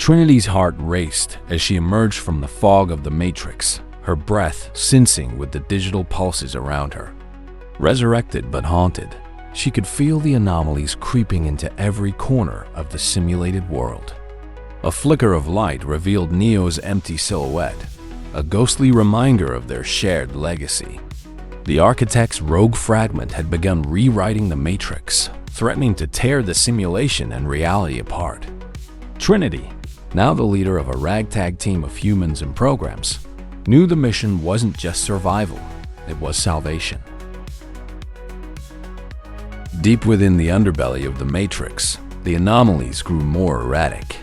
Trinity's heart raced as she emerged from the fog of the Matrix, her breath sensing with the digital pulses around her. Resurrected but haunted, she could feel the anomalies creeping into every corner of the simulated world. A flicker of light revealed Neo's empty silhouette, a ghostly reminder of their shared legacy. The architect's rogue fragment had begun rewriting the Matrix, threatening to tear the simulation and reality apart. Trinity, now the leader of a ragtag team of humans and programs, knew the mission wasn't just survival, it was salvation. Deep within the underbelly of the Matrix, the anomalies grew more erratic.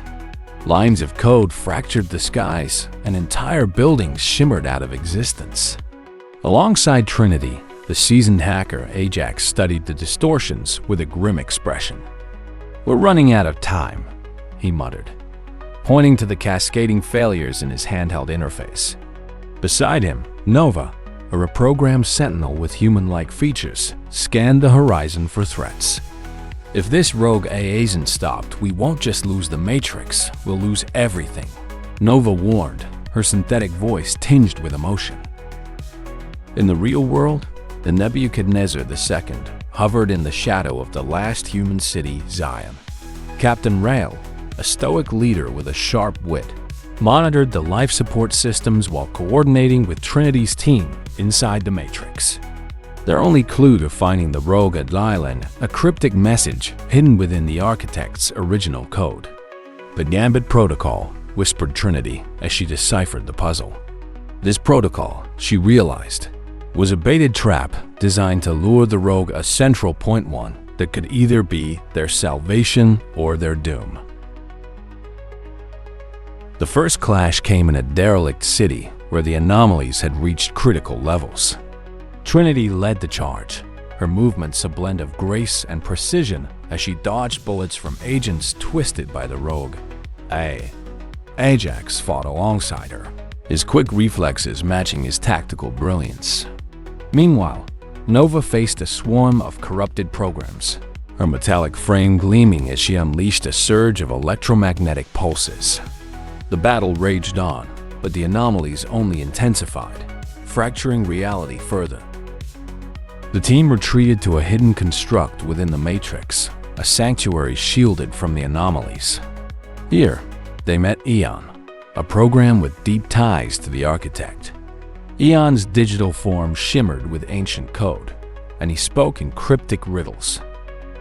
Lines of code fractured the skies, and entire buildings shimmered out of existence. Alongside Trinity, the seasoned hacker Ajax studied the distortions with a grim expression. "We're running out of time," he muttered, pointing to the cascading failures in his handheld interface. Beside him, Nova, a reprogrammed sentinel with human-like features, scanned the horizon for threats. "If this rogue AA isn't stopped, we won't just lose the Matrix, we'll lose everything," Nova warned, her synthetic voice tinged with emotion. In the real world, the Nebuchadnezzar II hovered in the shadow of the last human city, Zion. Captain Rael, a stoic leader with a sharp wit, monitored the life support systems while coordinating with Trinity's team inside the Matrix. Their only clue to finding the rogue Adlilan, a cryptic message hidden within the architect's original code. "The Gambit protocol," whispered Trinity as she deciphered the puzzle. This protocol, she realized, was a baited trap designed to lure the rogue a central point one that could either be their salvation or their doom. The first clash came in a derelict city where the anomalies had reached critical levels. Trinity led the charge, her movements a blend of grace and precision as she dodged bullets from agents twisted by the rogue. Ajax fought alongside her, his quick reflexes matching his tactical brilliance. Meanwhile, Nova faced a swarm of corrupted programs, her metallic frame gleaming as she unleashed a surge of electromagnetic pulses. The battle raged on, but the anomalies only intensified, fracturing reality further. The team retreated to a hidden construct within the Matrix, a sanctuary shielded from the anomalies. Here, they met Eon, a program with deep ties to the architect. Eon's digital form shimmered with ancient code, and he spoke in cryptic riddles.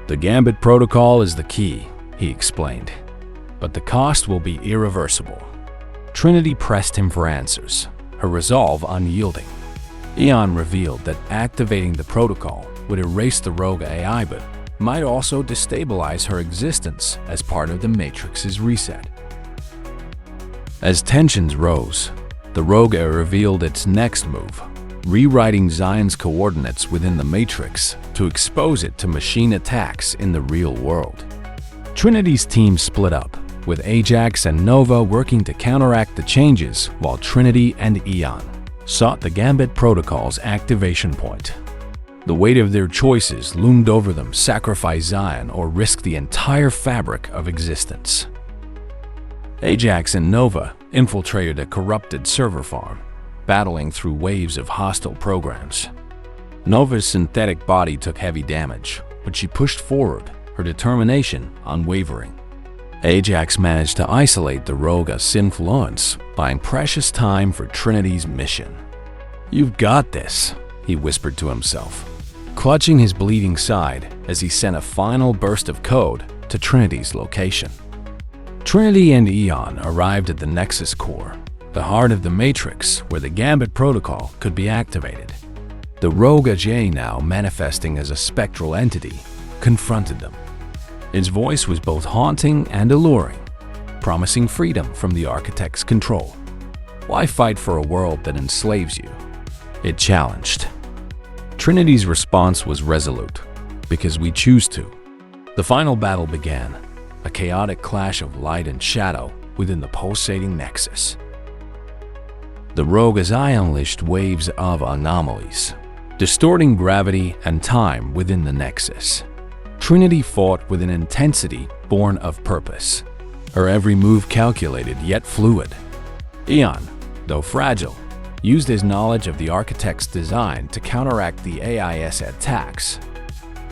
"The Gambit protocol is the key," he explained, "but the cost will be irreversible." Trinity pressed him for answers, her resolve unyielding. Eon revealed that activating the protocol would erase the rogue AI but might also destabilize her existence as part of the Matrix's reset. As tensions rose, the rogue AI revealed its next move, rewriting Zion's coordinates within the Matrix to expose it to machine attacks in the real world. Trinity's team split up, with Ajax and Nova working to counteract the changes while Trinity and Eon sought the Gambit protocol's activation point. The weight of their choices loomed over them: sacrifice Zion or risk the entire fabric of existence. Ajax and Nova infiltrated a corrupted server farm, battling through waves of hostile programs. Nova's synthetic body took heavy damage, but she pushed forward, her determination unwavering. Ajax managed to isolate the rogue's influence, buying precious time for Trinity's mission. "You've got this," he whispered to himself, clutching his bleeding side as he sent a final burst of code to Trinity's location. Trinity and Eon arrived at the Nexus core, the heart of the Matrix where the Gambit protocol could be activated. The rogue Ajay, now manifesting as a spectral entity, confronted them. His voice was both haunting and alluring, promising freedom from the architect's control. "Why fight for a world that enslaves you?" it challenged. Trinity's response was resolute, "Because we choose to." The final battle began, a chaotic clash of light and shadow within the pulsating Nexus. The rogue AI unleashed waves of anomalies, distorting gravity and time within the Nexus. Trinity fought with an intensity born of purpose, her every move calculated yet fluid. Eon, though fragile, used his knowledge of the architect's design to counteract the AI's attacks.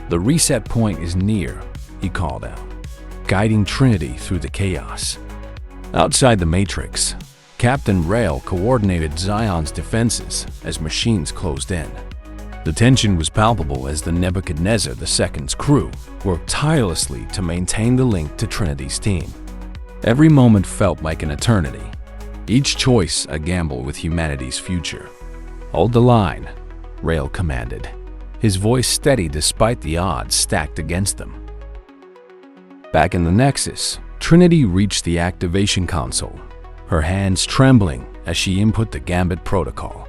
"The reset point is near," he called out, guiding Trinity through the chaos. Outside the Matrix, Captain Rail coordinated Zion's defenses as machines closed in. The tension was palpable as the Nebuchadnezzar II's crew worked tirelessly to maintain the link to Trinity's team. Every moment felt like an eternity, each choice a gamble with humanity's future. "Hold the line," Rail commanded, his voice steady despite the odds stacked against them. Back in the Nexus, Trinity reached the activation console, her hands trembling as she input the Gambit protocol.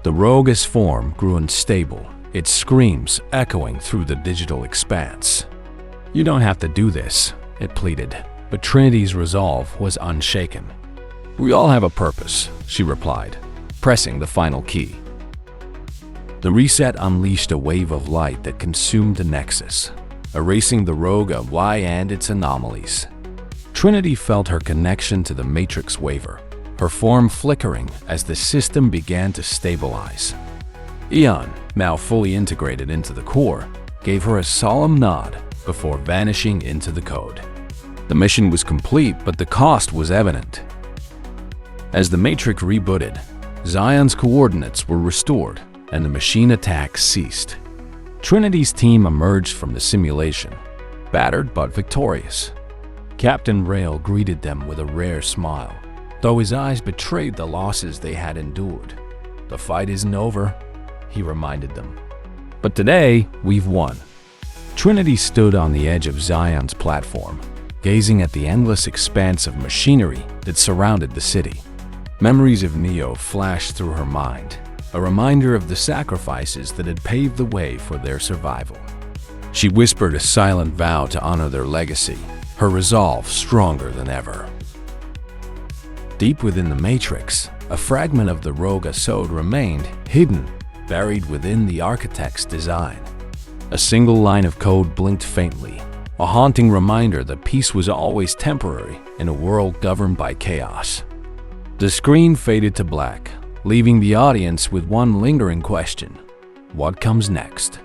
The rogue's form grew unstable, its screams echoing through the digital expanse. "You don't have to do this," it pleaded, but Trinity's resolve was unshaken. "We all have a purpose," she replied, pressing the final key. The reset unleashed a wave of light that consumed the Nexus, erasing the rogue Y and its anomalies. Trinity felt her connection to the Matrix waver, her form flickering as the system began to stabilize. Eon, now fully integrated into the core, gave her a solemn nod before vanishing into the code. The mission was complete, but the cost was evident. As the Matrix rebooted, Zion's coordinates were restored and the machine attacks ceased. Trinity's team emerged from the simulation, battered but victorious. Captain Rail greeted them with a rare smile, though his eyes betrayed the losses they had endured. "The fight isn't over," he reminded them. "But today, we've won." Trinity stood on the edge of Zion's platform, gazing at the endless expanse of machinery that surrounded the city. Memories of Neo flashed through her mind, a reminder of the sacrifices that had paved the way for their survival. She whispered a silent vow to honor their legacy, her resolve stronger than ever. Deep within the Matrix, a fragment of the rogue Asode remained, hidden, buried within the architect's design. A single line of code blinked faintly, a haunting reminder that peace was always temporary in a world governed by chaos. The screen faded to black, leaving the audience with one lingering question: what comes next?